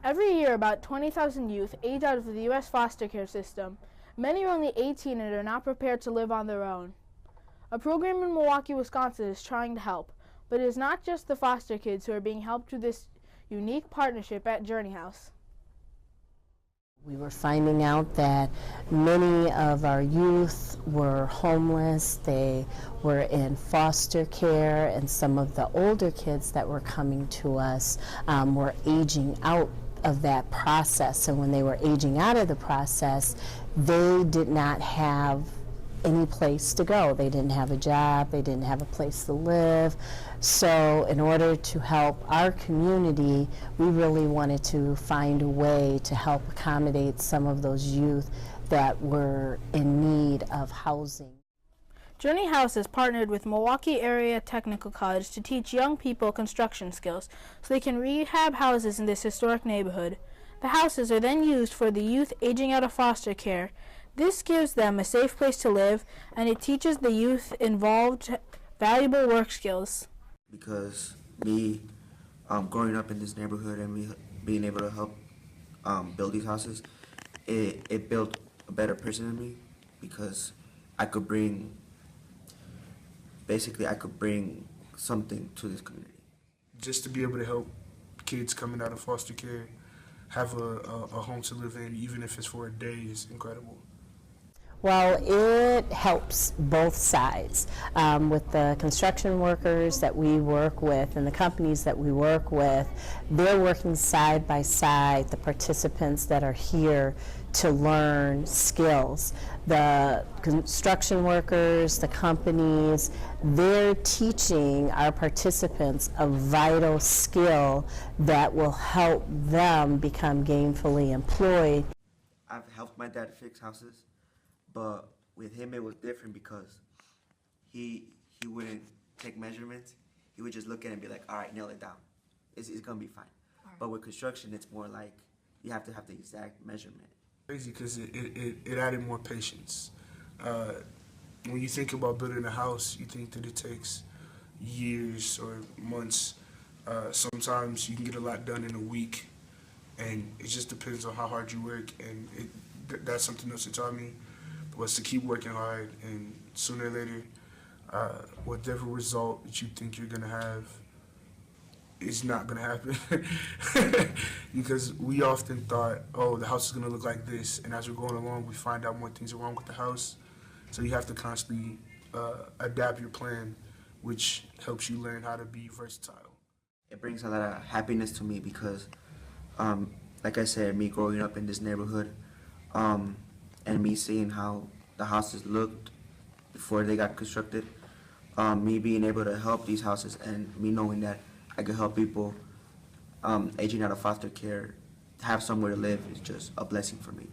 Every year, about 20,000 youth age out of the U.S. foster care system. Many are only 18 and are not prepared to live on their own. A program in Milwaukee, Wisconsin is trying to help, but it is not just the foster kids who are being helped through this unique partnership at Journey House. We were finding out that many of our youth were homeless, they were in foster care, and some of the older kids that were coming to us were aging out of that process. And when they were aging out of the process, they did not have any place to go. They didn't have a job, they didn't have a place to live. So in order to help our community, we really wanted to find a way to help accommodate some of those youth that were in need of housing. Journey House has partnered with Milwaukee Area Technical College to teach young people construction skills so they can rehab houses in this historic neighborhood. The houses are then used for the youth aging out of foster care. This gives them a safe place to live, and it teaches the youth involved valuable work skills. Because me growing up in this neighborhood and me being able to help build these houses, it built a better person in me, because I could bring something to this community. Just to be able to help kids coming out of foster care have a home to live in, even if it's for a day, is incredible. Well, it helps both sides. With the construction workers that we work with and the companies that we work with, they're working side by side, the participants that are here to learn skills. The construction workers, the companies, they're teaching our participants a vital skill that will help them become gainfully employed. I've helped my dad fix houses. But with him, it was different because he wouldn't take measurements. He would just look at it and be like, all right, nail it down. It's going to be fine. Right. But with construction, it's more like you have to have the exact measurement. Crazy because it added more patience. When you think about building a house, you think that it takes years or months. Sometimes you can get a lot done in a week, and it just depends on how hard you work. And that's something else it taught me, was to keep working hard, and sooner or later, whatever result that you think you're gonna have is not gonna happen. Because we often thought, oh, the house is gonna look like this, and as we're going along, we find out more things are wrong with the house. So you have to constantly adapt your plan, which helps you learn how to be versatile. It brings a lot of happiness to me because, like I said, me growing up in this neighborhood, and me seeing how the houses looked before they got constructed, me being able to help these houses, and me knowing that I could help people aging out of foster care have somewhere to live is just a blessing for me.